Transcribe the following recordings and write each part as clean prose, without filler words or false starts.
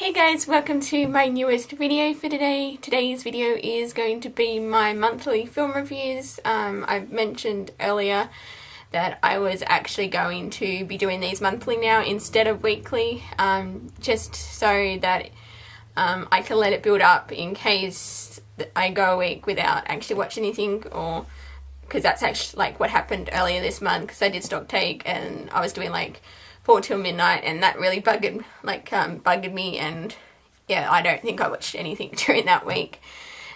Hey guys, welcome to my newest video for today. Today's video is going to be my monthly film reviews. I've mentioned earlier that I was actually going to be doing these monthly now instead of weekly, just so that I can let it build up in case I go a week without actually watching anything, or because that's actually like what happened earlier this month, because I did stock take and I was doing like 4 till midnight, and that really bugged me, and yeah, I don't think I watched anything during that week.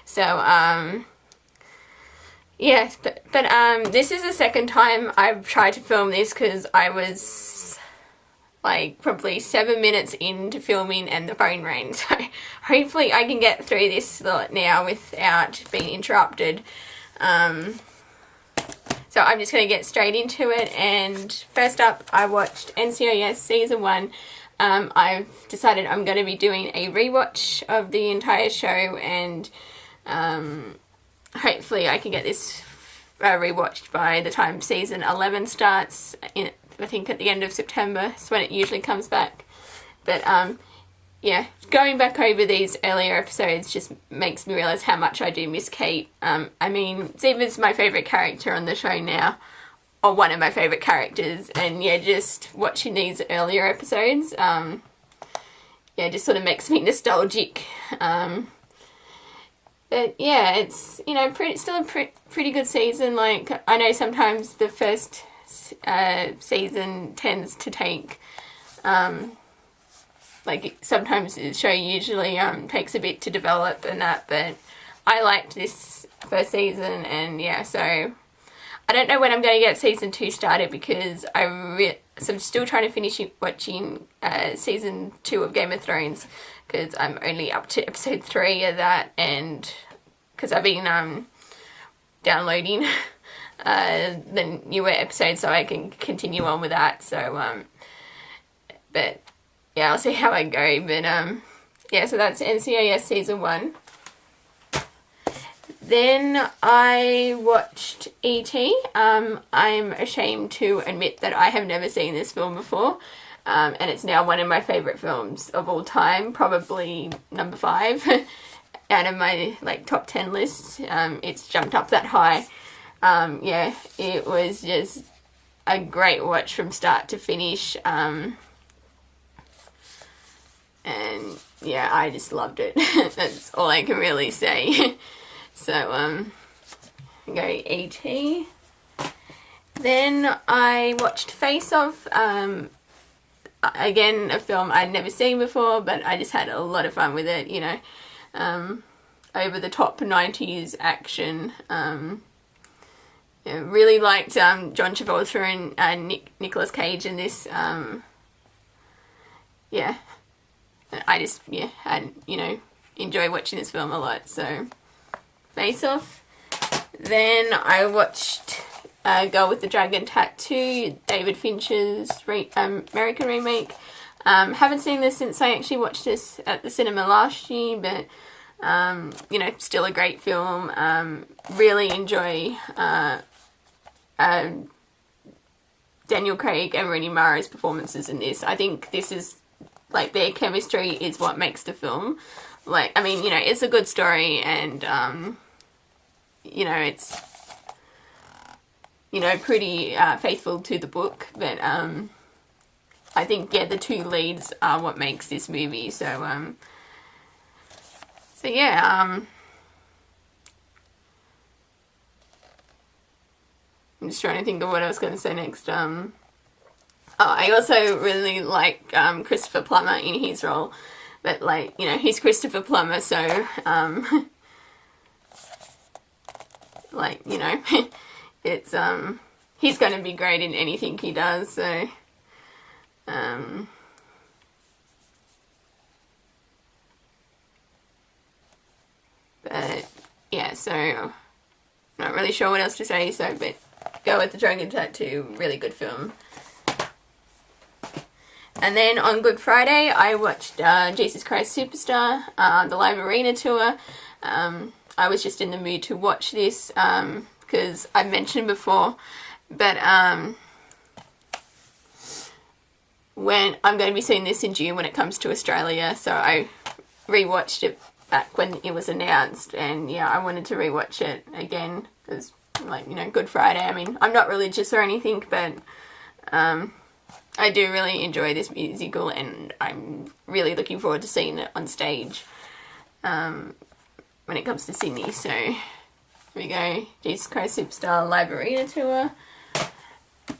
So yeah, but this is the second time I've tried to film this, because I was like probably 7 minutes into filming and the phone rang, so hopefully I can get through this now without being interrupted. So I'm just going to get straight into it, and first up I watched NCIS Season 1. I've decided I'm going to be doing a rewatch of the entire show, and hopefully I can get this rewatched by the time Season 11 starts, I think at the end of September is when it usually comes back. But yeah, going back over these earlier episodes just makes me realise how much I do miss Kate. I mean, Ziva's my favourite character on the show now, or one of my favourite characters, and yeah, just watching these earlier episodes, yeah, just sort of makes me nostalgic. But yeah, it's, you know, still a pretty good season. Like, I know sometimes the first season tends to take, like, sometimes the show usually takes a bit to develop and that, but I liked this first season, and yeah, so I don't know when I'm going to get Season 2 started, because so I'm still trying to finish watching Season 2 of Game of Thrones, because I'm only up to episode 3 of that, and because I've been downloading the newer episodes so I can continue on with that, so but yeah, I'll see how I go. But yeah, so that's NCIS Season 1. Then I watched E.T. I'm ashamed to admit that I have never seen this film before, and it's now one of my favourite films of all time, probably number 5 out of my like top 10 lists. It's jumped up that high. Yeah, it was just a great watch from start to finish. And yeah, I just loved it. That's all I can really say. So, go E.T. Then I watched Face Off. Again, a film I'd never seen before, but I just had a lot of fun with it, you know. Over the top 90s action. Yeah, really liked John Travolta and Nicolas Cage in this. Yeah. I just, yeah, you know, enjoy watching this film a lot, so Face Off. Then I watched Girl with the Dragon Tattoo, David Fincher's American remake. Haven't seen this since I actually watched this at the cinema last year, but, you know, still a great film. Really enjoy Daniel Craig and Rooney Mara's performances in this. I think this is, like, their chemistry is what makes the film. Like, I mean, you know, it's a good story, and, you know, it's, you know, pretty faithful to the book, but, I think, yeah, the two leads are what makes this movie, so, so yeah, I'm just trying to think of what I was going to say next. I also really like Christopher Plummer in his role, but, like, you know, he's Christopher Plummer, so, like, you know, it's, he's going to be great in anything he does, so, but, yeah, so, not really sure what else to say, so, but Go with the Dragon Tattoo, really good film. And then on Good Friday, I watched Jesus Christ Superstar, the live arena tour. I was just in the mood to watch this, because I mentioned before, but when I'm going to be seeing this in June when it comes to Australia, so I rewatched it back when it was announced, and yeah, I wanted to rewatch it again because, like, you know, Good Friday. I mean, I'm not religious or anything, but I do really enjoy this musical, and I'm really looking forward to seeing it on stage when it comes to Sydney. So here we go, Jesus Christ Superstar Live Arena Tour.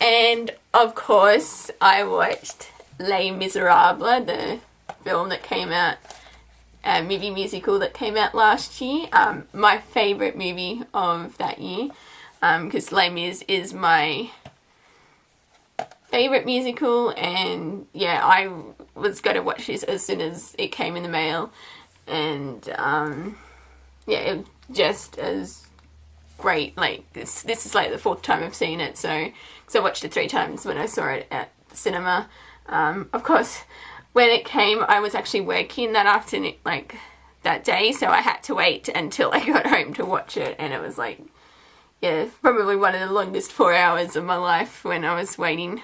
And of course I watched Les Miserables, the film that came out, movie musical that came out last year. My favourite movie of that year, because Les Mis is my favourite musical, and yeah, I was going to watch this as soon as it came in the mail, and yeah, it was just as great. Like, this is like the 4th time I've seen it, so, because I watched it 3 times when I saw it at the cinema. Of course, when it came, I was actually working that afternoon, like that day, so I had to wait until I got home to watch it, and it was like, yeah, probably one of the longest 4 hours of my life when I was waiting,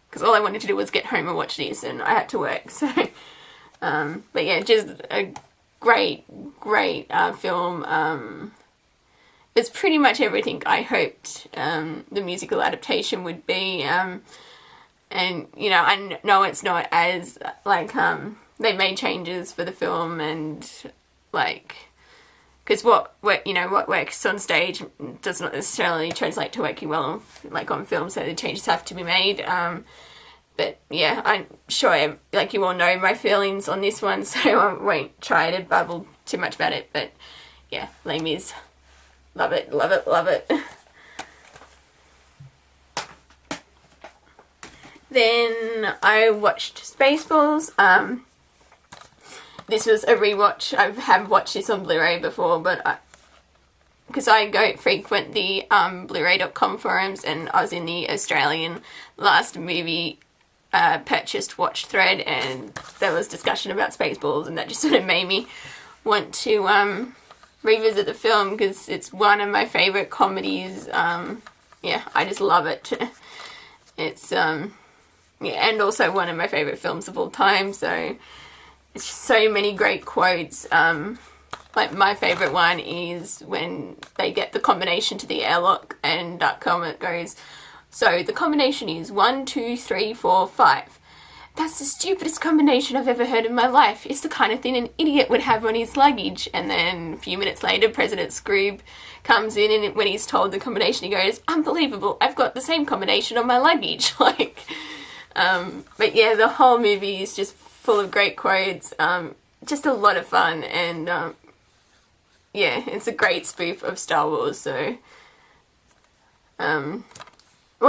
because all I wanted to do was get home and watch this, and I had to work, so, but yeah, just a great film. It's pretty much everything I hoped the musical adaptation would be, and, you know, I know it's not as, like, they made changes for the film, and, like, because what works on stage does not necessarily translate to working well on film, so the changes have to be made. But yeah, I'm sure, like, you all know my feelings on this one, so I won't try to babble too much about it. But yeah, Les Mis, love it, love it, love it. Then I watched Spaceballs. This was a rewatch. I have watched this on Blu-ray before, but because I go frequent the Blu-ray.com forums, and I was in the Australian last movie purchased watch thread, and there was discussion about Spaceballs, and that just sort of made me want to revisit the film, because it's one of my favourite comedies. Yeah, I just love it. It's yeah, and also one of my favourite films of all time, so it's so many great quotes. Like, my favourite one is when they get the combination to the airlock, and Dark Comet goes, "So the combination is 1, 2, 3, 4, 5. That's the stupidest combination I've ever heard in my life. It's the kind of thing an idiot would have on his luggage." And then a few minutes later, President Scrooge comes in, and when he's told the combination, he goes, "Unbelievable, I've got the same combination on my luggage." Like, but yeah, the whole movie is just full of great quotes. Just a lot of fun, and yeah, it's a great spoof of Star Wars, so well,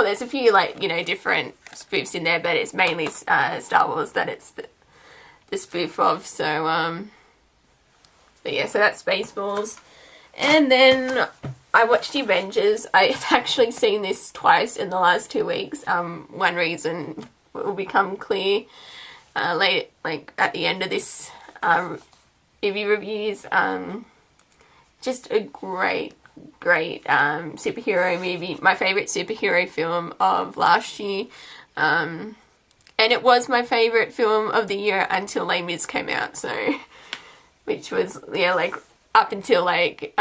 there's a few, like, you know, different spoofs in there, but it's mainly Star Wars that it's the spoof of, so but yeah, so that's Spaceballs. And then I watched the Avengers. I've actually seen this twice in the last 2 weeks. One reason will become clear late, like at the end of this movie reviews. Just a great superhero movie. My favourite superhero film of last year. And it was my favourite film of the year until Les Mis came out, so, which was, yeah, like, up until, like,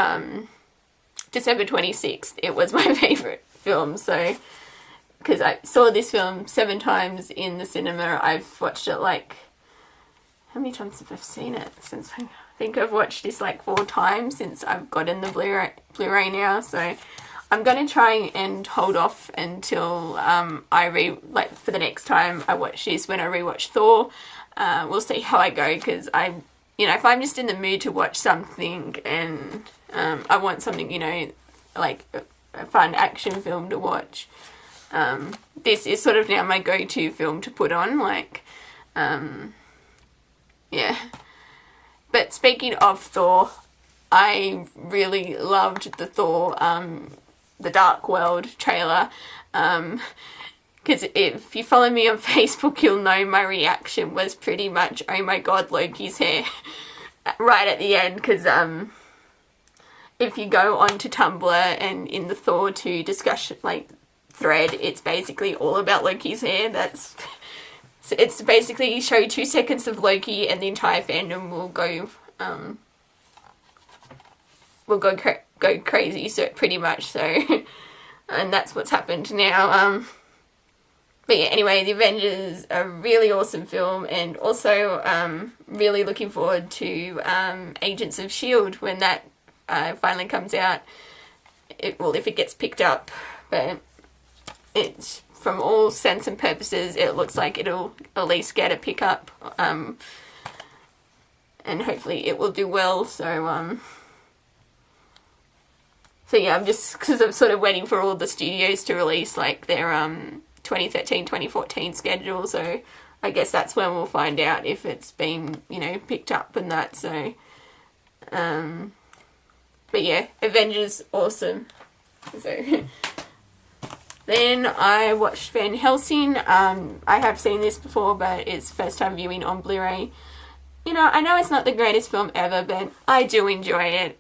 December 26th, it was my favourite film, so, because I saw this film 7 times in the cinema. I've watched it, like, how many times have I seen it? Since I think I've watched this, like, 4 times since I've gotten the Blu-ray now, so I'm going to try and hold off until for the next time I watch this, when I rewatch Thor. We'll see how I go, because you know, if I'm just in the mood to watch something, and I want something, you know, like a fun action film to watch, this is sort of now my go-to film to put on, like, yeah. But speaking of Thor, I really loved the Thor, the Dark World trailer, because if you follow me on Facebook, you'll know my reaction was pretty much, "Oh my god, Loki's hair," right at the end, because if you go onto Tumblr and in the Thor 2 discussion, like, thread, it's basically all about Loki's hair. That's So it's basically show 2 seconds of Loki and the entire fandom will go crazy, so pretty much so. And that's what's happened now. But yeah, anyway, The Avengers, a really awesome film, and also really looking forward to Agents of S.H.I.E.L.D. when that finally comes out. If it gets picked up, but it's, from all sense and purposes, it looks like it'll at least get a pick-up, and hopefully it will do well, so yeah, I'm sort of waiting for all the studios to release, like, their 2013, 2014 schedule, so I guess that's when we'll find out if it's been, you know, picked up and that, so, but yeah, Avengers, awesome. So, then I watched Van Helsing. I have seen this before, but it's first time viewing on Blu-ray. You know, I know it's not the greatest film ever, but I do enjoy it.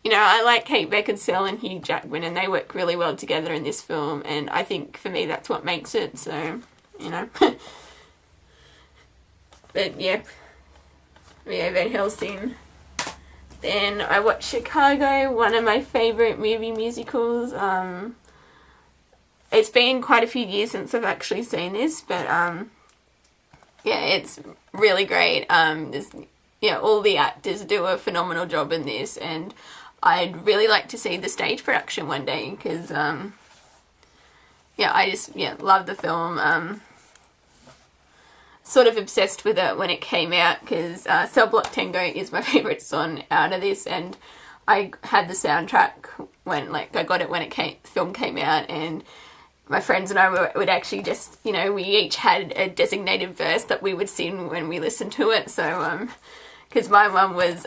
You know, I like Kate Beckinsale and Hugh Jackman, and they work really well together in this film, and I think for me that's what makes it, so, you know. But yeah, Van Helsing. Then I watched Chicago, one of my favourite movie musicals. It's been quite a few years since I've actually seen this, but yeah, it's really great. All the actors do a phenomenal job in this, and I'd really like to see the stage production one day, because I just love the film. Sort of obsessed with it when it came out, because Cell Block Tango is my favourite song out of this, and I had the soundtrack when, I got it when film came out, and my friends and I would actually just, you know, we each had a designated verse that we would sing when we listened to it, so, because my one was,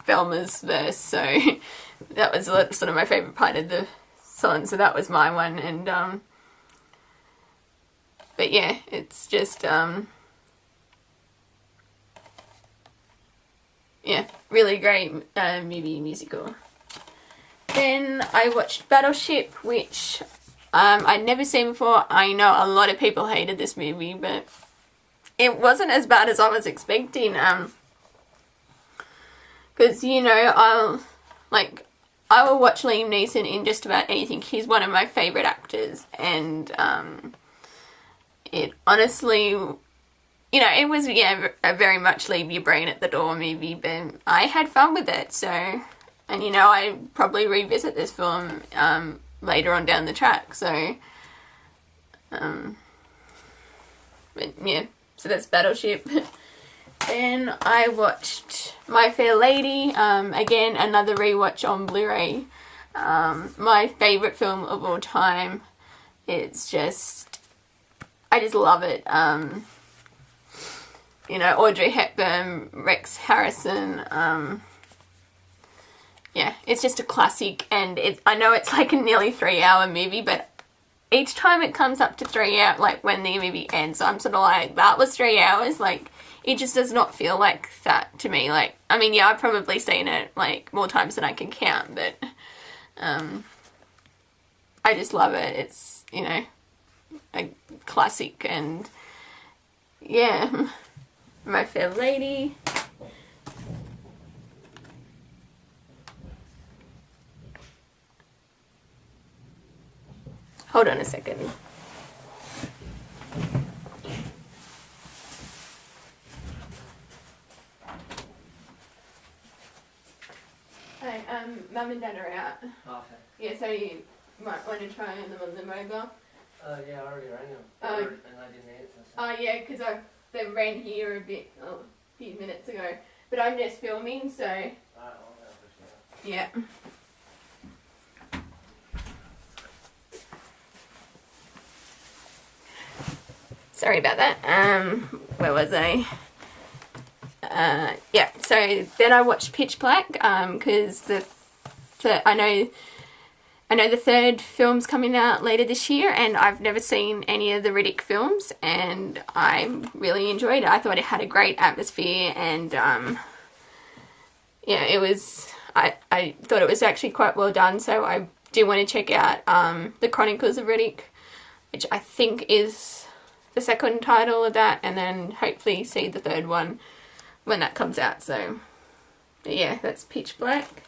Velma's verse, so that was sort of my favourite part of the song, so that was my one, and, but yeah, it's just, really great movie musical. Then I watched Battleship, which I'd never seen before. I know a lot of people hated this movie, but it wasn't as bad as I was expecting. Because, you know, I will watch Liam Neeson in just about anything. He's one of my favourite actors, and it honestly, you know, it was, a very much leave your brain at the door movie, but I had fun with it, so, and, you know, I probably revisit this film later on down the track, so, but, yeah, so that's Battleship. Then I watched My Fair Lady, again, another rewatch on Blu-ray, my favourite film of all time. It's just, I just love it. You know, Audrey Hepburn, Rex Harrison, it's just a classic, and I know it's like a nearly 3-hour movie, but each time it comes up to 3 hours, like when the movie ends, I'm sort of like, that was 3 hours, like, it just does not feel like that to me. Like, I mean, yeah, I've probably seen it, like, more times than I can count, but, I just love it. It's, you know, a classic, and, yeah, My Fair Lady. Hold on a second. Hi, Mum and Dad are out. Okay. Yeah, so you might want to try them on the mobile. Yeah, I already rang them. And I didn't answer. So. Oh, yeah, because they ran here a few minutes ago. But I'm just filming, so... Yeah. Sorry about that. Where was I? Yeah, so then I watched Pitch Black, because I know the third film's coming out later this year, and I've never seen any of the Riddick films, and I really enjoyed it. I thought it had a great atmosphere, and yeah, it was, I thought it was actually quite well done, so I do want to check out the Chronicles of Riddick. which I think is the second title of that, and then hopefully see the third one when that comes out. So yeah, that's Pitch Black.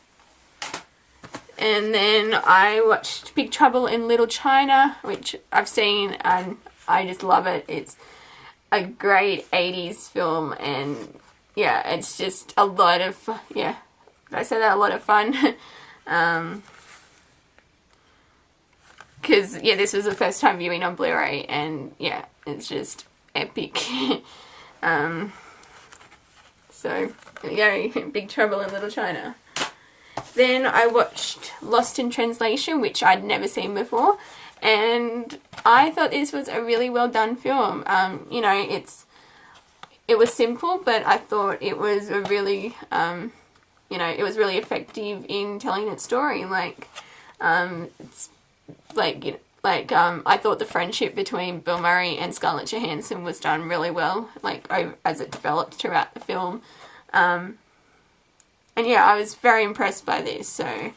And then I watched Big Trouble in Little China, which I've seen and I just love it. It's a great 80s film, and yeah, it's just a lot of, yeah, I say that, a lot of fun. Because, yeah, this was the first time viewing on Blu-ray, and yeah, it's just epic. So, there you go, Big Trouble in Little China. Then I watched Lost in Translation, which I'd never seen before, and I thought this was a really well done film. You know, it was simple, but I thought it was a really, you know, it was really effective in telling its story. Like, it's like, you know, like, I thought the friendship between Bill Murray and Scarlett Johansson was done really well, like, as it developed throughout the film. And yeah, I was very impressed by this, so,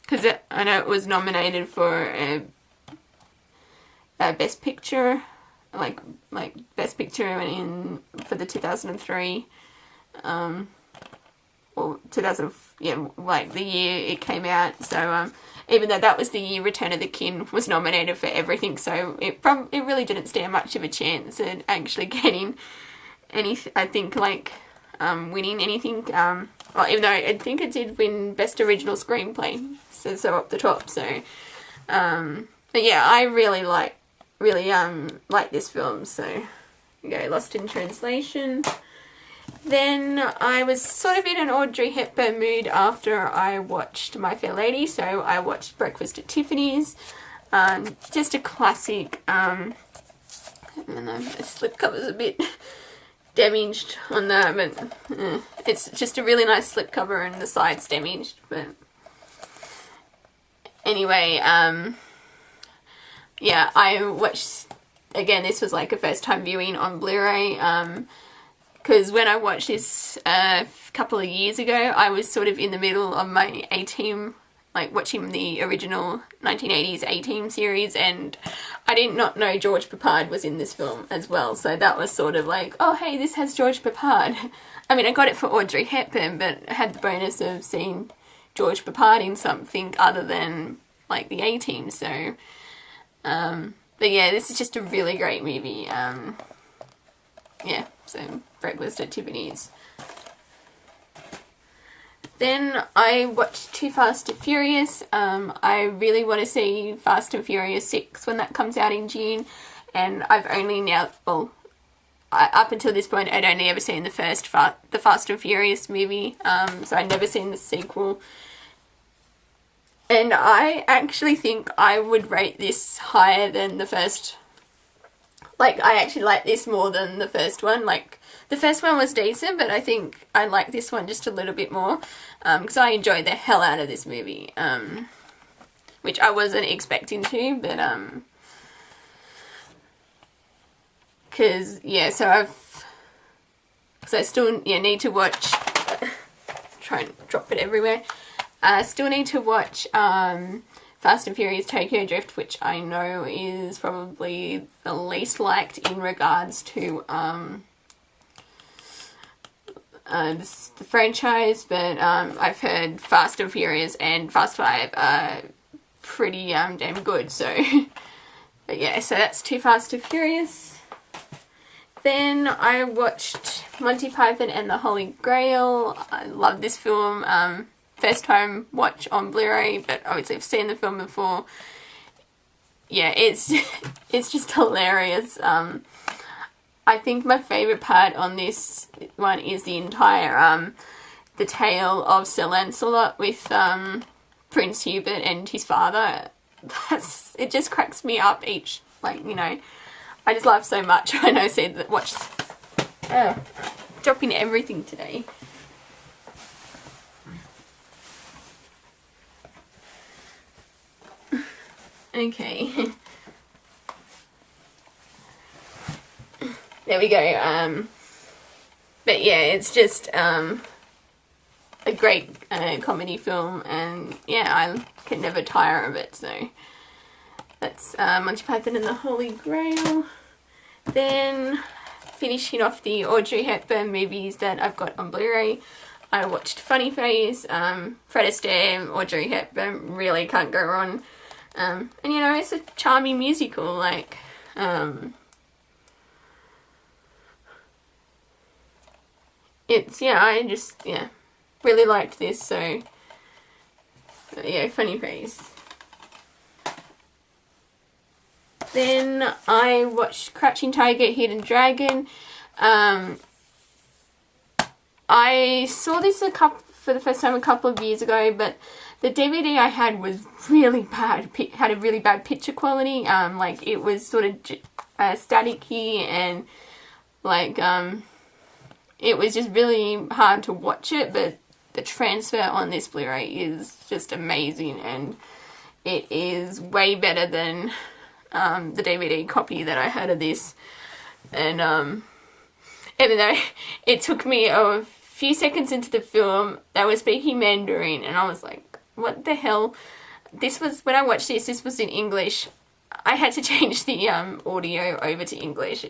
because I know it was nominated for a Best Picture, like Best Picture for the 2003, or 2000, yeah, like the year it came out. So even though that was the year Return of the King was nominated for everything, so it really didn't stand much of a chance at actually getting any, I think, like, winning anything. Well, even though I think it did win Best Original Screenplay, so up the top. So, but yeah, I really like this film. So, okay, Lost in Translation. Then I was sort of in an Audrey Hepburn mood after I watched My Fair Lady, so I watched Breakfast at Tiffany's. Just a classic. And the slipcover's a bit damaged on that, but it's just a really nice slipcover and the side's damaged. But anyway, yeah, I watched, again, this was like a first time viewing on Blu-ray, because when I watched this a couple of years ago, I was sort of in the middle of my A-Team, like watching the original 1980s A-Team series, and I did not know George Peppard was in this film as well, so that was sort of like, oh hey, this has George Peppard. I mean, I got it for Audrey Hepburn, but I had the bonus of seeing George Peppard in something other than, like, the A-Team, so, but yeah, this is just a really great movie. Yeah, so Breakfast at Tiffany's. Then I watched Too Fast, Too Furious. I really want to see Fast and Furious 6 when that comes out in June, and I've only now, well, up until this point, I'd only ever seen the first the Fast and Furious movie, so I'd never seen the sequel. And I actually think I would rate this higher than the first. Like, I actually like this more than the first one. Like, the first one was decent, but I think I like this one just a little bit more, because I enjoyed the hell out of this movie, which I wasn't expecting to, but, because, yeah, so I still, yeah, need to watch, try and drop it everywhere, I still need to watch, Fast and Furious Tokyo Drift, which I know is probably the least liked in regards to the franchise, but I've heard Fast and Furious and Fast 5 are pretty damn good, so but yeah, so that's Too Fast, Too Furious. Then I watched Monty Python and the Holy Grail. I love this film. First time watch on Blu-ray, but obviously I've seen the film before. Yeah, it's just hilarious. I think my favourite part on this one is the entire the tale of Sir Lancelot with Prince Hubert and his father. It just cracks me up each, like, you know, I just laugh so much when I see that. Watch, dropping everything today. Okay. There we go. But yeah, it's just a great comedy film, and yeah, I can never tire of it, so That's Monty Python and the Holy Grail. Then finishing off the Audrey Hepburn movies that I've got on Blu-ray, I watched Funny Face, Fred Astaire, Audrey Hepburn, really can't go wrong. And you know, it's a charming musical, like, it's, yeah, I just, yeah, really liked this, so, yeah, Funny Face. Then I watched Crouching Tiger, Hidden Dragon. I saw this for the first time a couple of years ago, but the DVD I had was really bad. Had a really bad picture quality. Like it was sort of staticky, and like it was just really hard to watch it. But the transfer on this Blu-ray is just amazing, and it is way better than the DVD copy that I had of this. And even though it took me a few seconds into the film, they were speaking Mandarin, and I was like, what the hell? This was, when I watched this was in English. I had to change the audio over to English.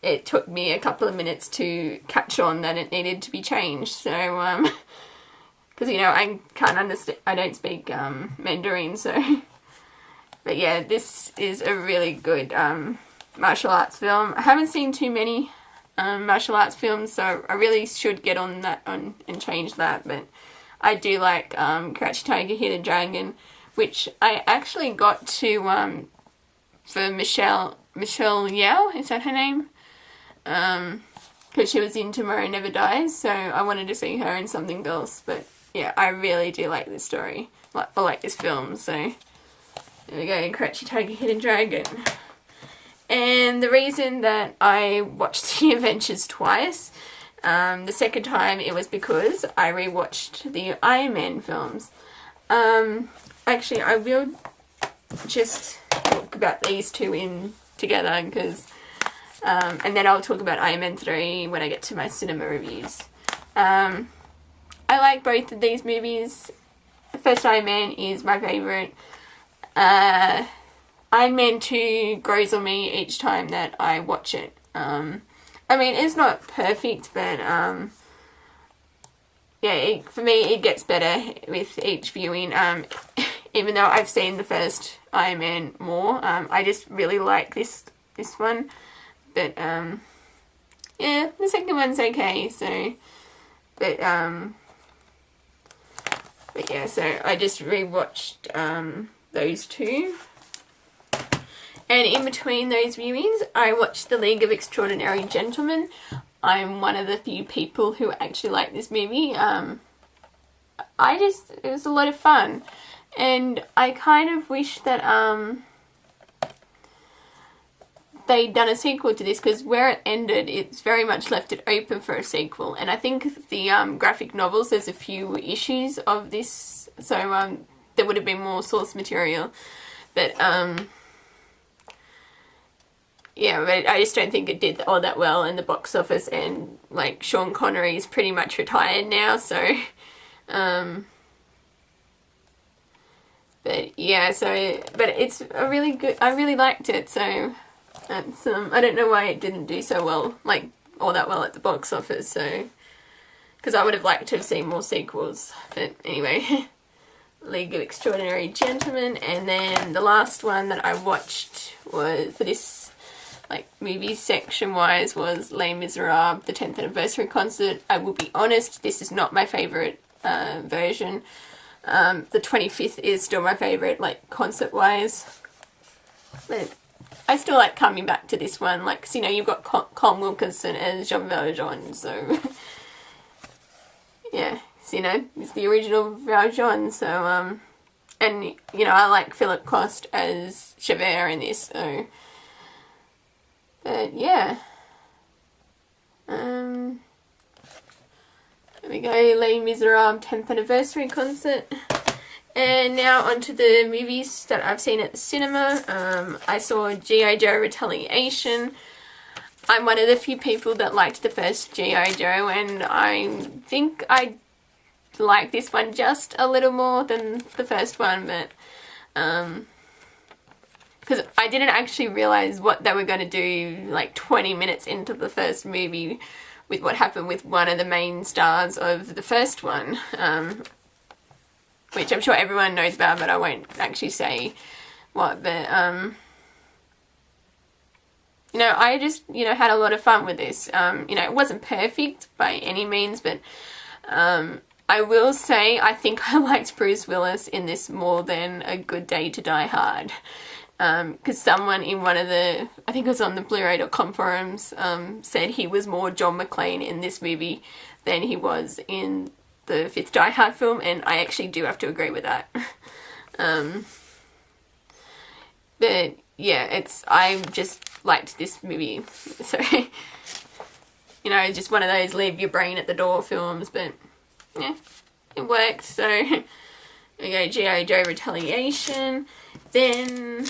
It took me a couple of minutes to catch on that it needed to be changed. So, because, you know, I can't understand, I don't speak Mandarin, so. But yeah, this is a really good martial arts film. I haven't seen too many martial arts films, so I really should get on that and change that. But I do like Crouching Tiger, Hidden Dragon, which I actually got to for Michelle Yeoh, is that her name? Because she was in Tomorrow Never Dies, so I wanted to see her in something else. But yeah, I really do like this story, I like this film, so there we go, Crouching Tiger, Hidden Dragon. And the reason that I watched the Avengers twice, the second time it was because I rewatched the Iron Man films. Actually, I will just talk about these two in together, because, and then I'll talk about Iron Man 3 when I get to my cinema reviews. I like both of these movies. The first Iron Man is my favourite. Iron Man 2 grows on me each time that I watch it. I mean, it's not perfect, but yeah, for me it gets better with each viewing. Even though I've seen the first Iron Man more, I just really like this one. But yeah, the second one's okay. So, but yeah, so I just rewatched those two. And in between those viewings, I watched The League of Extraordinary Gentlemen. I'm one of the few people who actually like this movie. It was a lot of fun. And I kind of wish that they'd done a sequel to this, because where it ended, it's very much left it open for a sequel. And I think the graphic novels, there's a few issues of this, so there would have been more source material. But yeah, but I just don't think it did all that well in the box office, and like Sean Connery's pretty much retired now, so but yeah, so but it's a really good, I really liked it, so that's I don't know why it didn't do so well, like all that well at the box office, so because I would have liked to have seen more sequels. But anyway, League of Extraordinary Gentlemen. And then the last one that I watched was for this like movie section wise was Les Miserables, the 10th anniversary concert. I will be honest, this is not my favourite version. The 25th is still my favourite, like concert wise. But I still like coming back to this one, like, 'cause, you know, you've got Colm Wilkinson as Jean Valjean, so yeah, so, you know, it's the original Valjean, so and you know, I like Philip Coste as Javert in this, so. But yeah, there we go, Les Miserables 10th anniversary concert. And now onto the movies that I've seen at the cinema. I saw G.I. Joe Retaliation. I'm one of the few people that liked the first G.I. Joe, and I think I like this one just a little more than the first one, but because I didn't actually realize what they were going to do like 20 minutes into the first movie with what happened with one of the main stars of the first one, which I'm sure everyone knows about, but I won't actually say what. But you know, I just, you know, had a lot of fun with this. You know, it wasn't perfect by any means, but I will say I think I liked Bruce Willis in this more than A Good Day to Die Hard. Because someone in one of the, I think it was on the Blu-ray.com forums, said he was more John McClane in this movie than he was in the fifth Die Hard film, and I actually do have to agree with that. But yeah, I just liked this movie, so you know, just one of those leave your brain at the door films, but yeah, it worked. So we go Joe Retaliation, then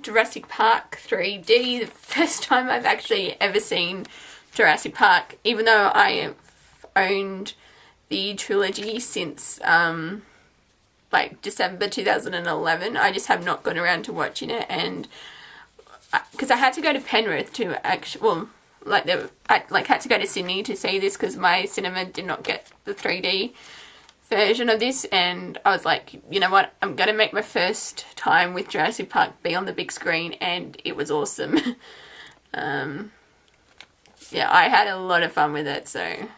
Jurassic Park 3D, the first time I've actually ever seen Jurassic Park, even though I have owned the trilogy since like December 2011. I just have not gone around to watching it, and because I had to go to Penrith to actually, well, I had to go to Sydney to see this because my cinema did not get the 3D version of this, and I was like, you know what, I'm gonna make my first time with Jurassic Park be on the big screen, and it was awesome. Yeah, I had a lot of fun with it, so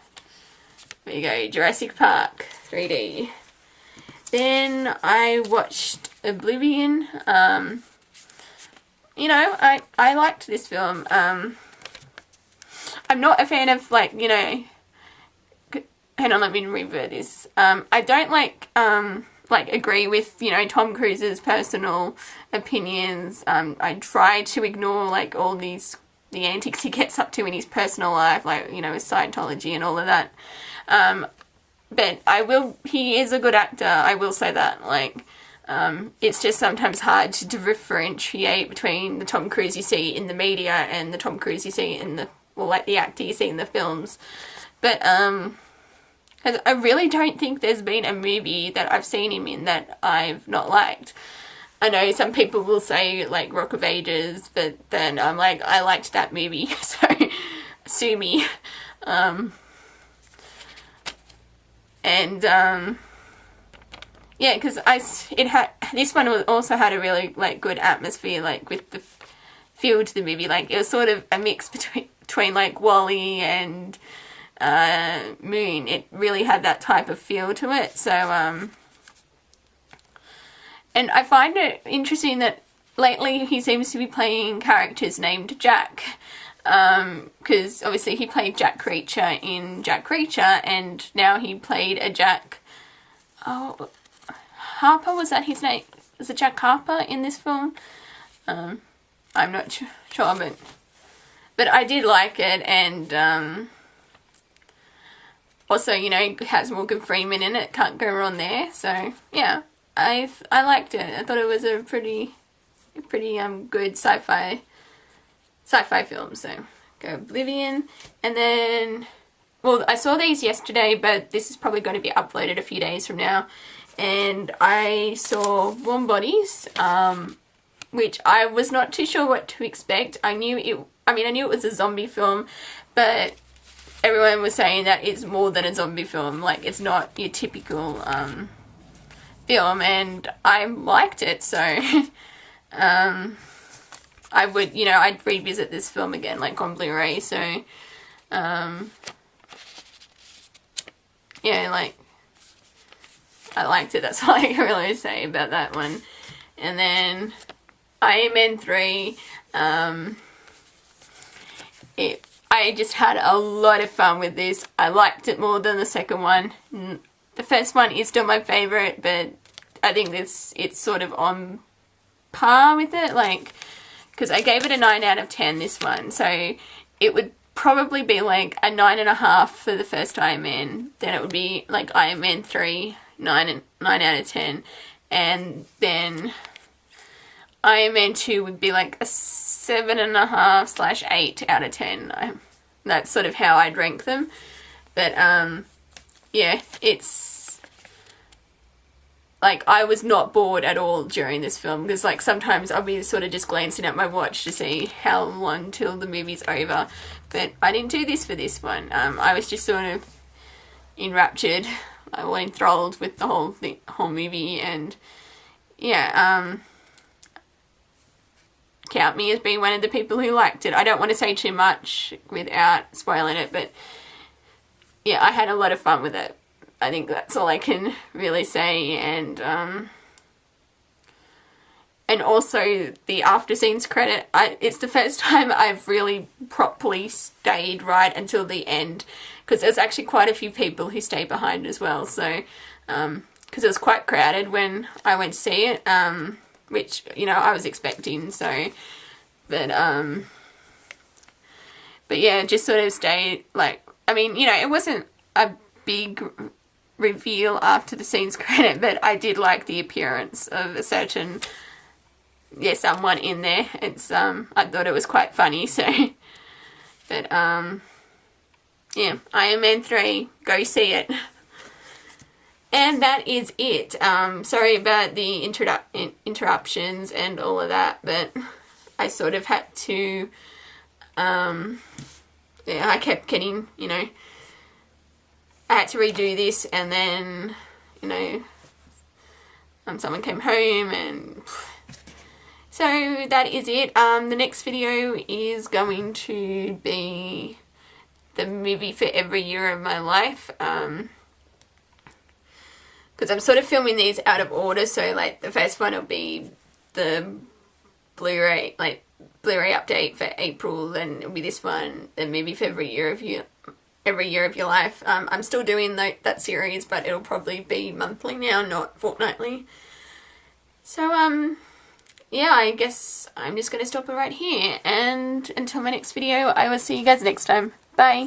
there you go, Jurassic Park 3D. Then I watched Oblivion. You know, I liked this film. I'm not a fan of, like, you know, hang on, let me revert this. I don't like agree with, you know, Tom Cruise's personal opinions. I try to ignore, like, all the antics he gets up to in his personal life, like, you know, with Scientology and all of that. But he is a good actor, I will say that, like, it's just sometimes hard to differentiate between the Tom Cruise you see in the media and the Tom Cruise you see in the, well, like the actor you see in the films. But, I really don't think there's been a movie that I've seen him in that I've not liked. I know some people will say, like, Rock of Ages, but then I'm like, I liked that movie, so sue me. Yeah, because this one also had a really, like, good atmosphere, like, with the feel to the movie. Like, it was sort of a mix between like, WALL-E and Moon. It really had that type of feel to it, so, and I find it interesting that lately he seems to be playing characters named Jack, because obviously he played Jack Reacher in Jack Reacher, and now he played a Jack, Harper, was that his name? Was it Jack Harper in this film? I'm not sure, but I did like it, and also, you know, it has Morgan Freeman in it, can't go wrong there, so yeah, I liked it. I thought it was a pretty good sci-fi film, so go Oblivion. And then, well, I saw these yesterday, but this is probably going to be uploaded a few days from now, and I saw Warm Bodies, which I was not too sure what to expect. I knew it was a zombie film, but everyone was saying that it's more than a zombie film, like, it's not your typical film, and I liked it, so I would, you know, I'd revisit this film again, like, on Blu-ray, so yeah, like, I liked it. That's all I can really say about that one. And then Iron Man 3, I just had a lot of fun with this. I liked it more than the second one. The first one is still my favourite, but I think it's sort of on par with it, like, because I gave it a 9 out of 10, this one, so it would probably be like a 9.5 for the first Iron Man, then it would be like Iron Man 3, 9 out of 10, and then Iron Man 2 would be like a 7.5/8 out of 10. That's sort of how I'd rank them, but yeah, it's like, I was not bored at all during this film, because, like, sometimes I'll be sort of just glancing at my watch to see how long till the movie's over, but I didn't do this for this one. I was just sort of enraptured, enthralled with the whole movie, and yeah, count me as being one of the people who liked it. I don't want to say too much without spoiling it, but yeah, I had a lot of fun with it. I think that's all I can really say, and also the after scenes credit. It's the first time I've really properly stayed right until the end, because there's actually quite a few people who stayed behind as well. So, because it was quite crowded when I went to see it, which, you know, I was expecting. So, but yeah, just sort of stayed, like, I mean, you know, it wasn't a big reveal after the scenes credit, but I did like the appearance of a certain, yeah, someone in there. It's I thought it was quite funny. So, but yeah, Iron Man 3, go see it. And that is it. Sorry about the interruptions and all of that, but I sort of had to, yeah, I kept getting, you know, I had to redo this, and then, you know, someone came home, and so that is it. The next video is going to be the movie for every year of my life, because I'm sort of filming these out of order. So, like, the first one will be the Blu-ray update for April, then it'll be this one, then maybe for every year of your life. I'm still doing that series, but it'll probably be monthly now, not fortnightly. So, yeah, I guess I'm just going to stop it right here, and until my next video, I will see you guys next time. Bye!